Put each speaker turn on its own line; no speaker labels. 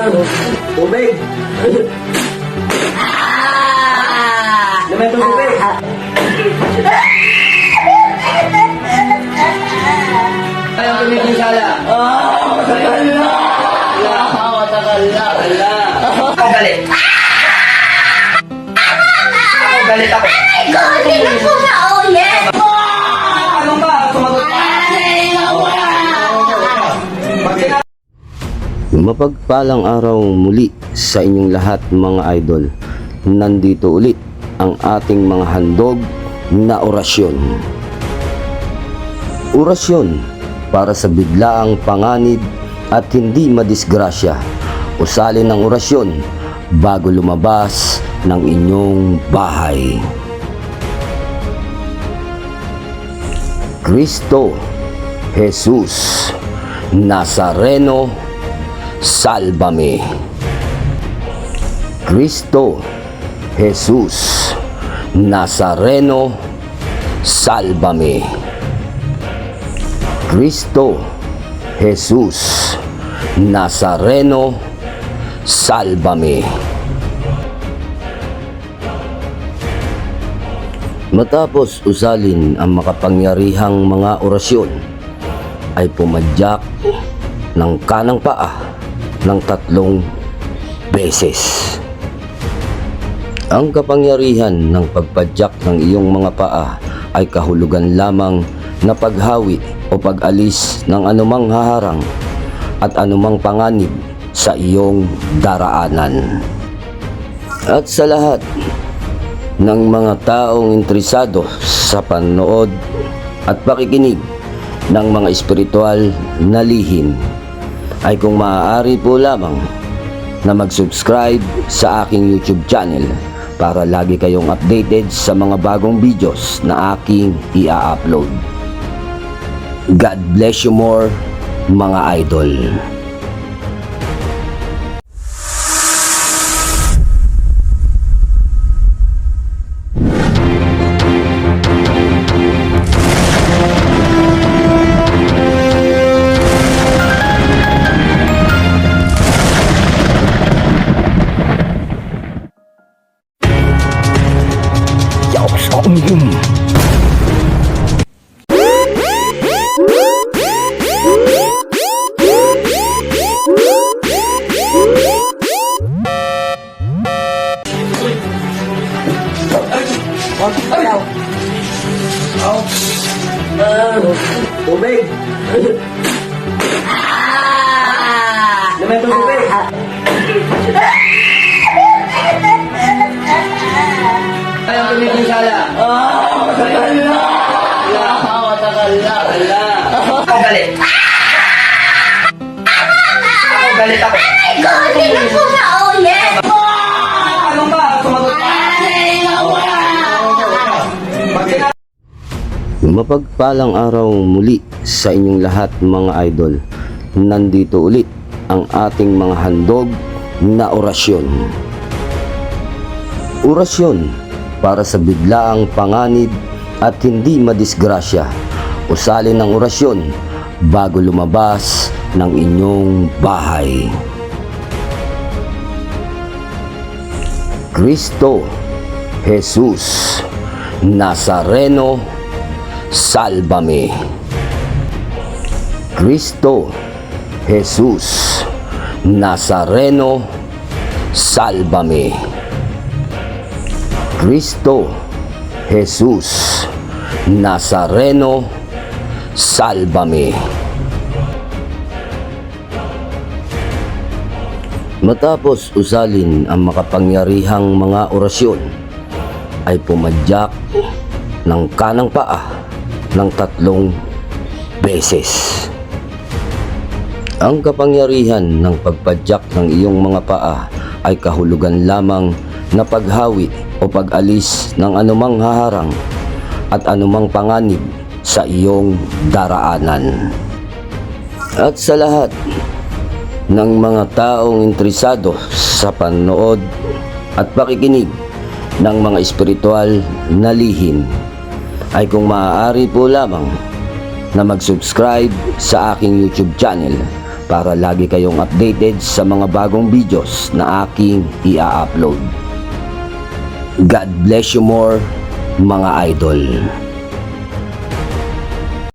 Tubig! Naman itong tubig! Ayaw tumigil sala! Matagal na! Matagal na! Ako galit! Ako galit ako!
Aray ko! Hindi na po maulit!
Anong ba? Sumagot ka!
Mapagpalang araw muli sa inyong lahat mga idol. Nandito ulit ang ating mga handog na orasyon. Orasyon para sa biglaang panganib at hindi madisgrasya. Usalin ng orasyon bago lumabas ng inyong bahay. Kristo Jesus Nazareno, salvame. Kristo Jesus Nazareno, salvame. Kristo Jesus Nazareno, salvame. Matapos usalin ang makapangyarihang mga orasyon, ay pumadyak ng kanang paa ng 3 beses. Ang kapangyarihan ng pagpadyak ng iyong mga paa ay kahulugan lamang na paghawi o pag-alis ng anumang haharang at anumang panganib sa iyong daraanan. At sa lahat ng mga taong interesado sa panood at pakikinig ng mga espiritual na lihim, ay kung maaari po lamang na mag-subscribe sa aking YouTube channel para lagi kayong updated sa mga bagong videos na aking i-upload. God bless you more mga idol.
Tubig! Naman itong tubig! Ayaw tumigil sala! Matagal na! Matagal na! Ako galit! Ako galit ako!
Aray ko! Hindi na po maulit!
Anong ba? Sumagot ka!
Mapagpalang araw muli sa inyong lahat mga idol. Nandito ulit ang ating mga handog na orasyon. Orasyon para sa biglaang panganib at hindi madisgrasya. Usalin ng orasyon bago lumabas ng inyong bahay. Kristo Jesus Nazareno, salvame. Kristo Jesus Nazareno, salvame. Kristo Jesus Nazareno, salvame. Matapos usalin ang makapangyarihang mga orasyon, ay pumadyak ng kanang paa ng 3 beses. Ang kapangyarihan ng pagpadyak ng iyong mga paa ay kahulugan lamang na paghawi o pag-alis ng anumang haharang at anumang panganib sa iyong daraanan. At sa lahat ng mga taong interesado sa panood at pakikinig ng mga espiritual na lihim, ay kung maaari po lamang na mag-subscribe sa aking YouTube channel para lagi kayong updated sa mga bagong videos na aking i-upload. God bless you more, mga idol.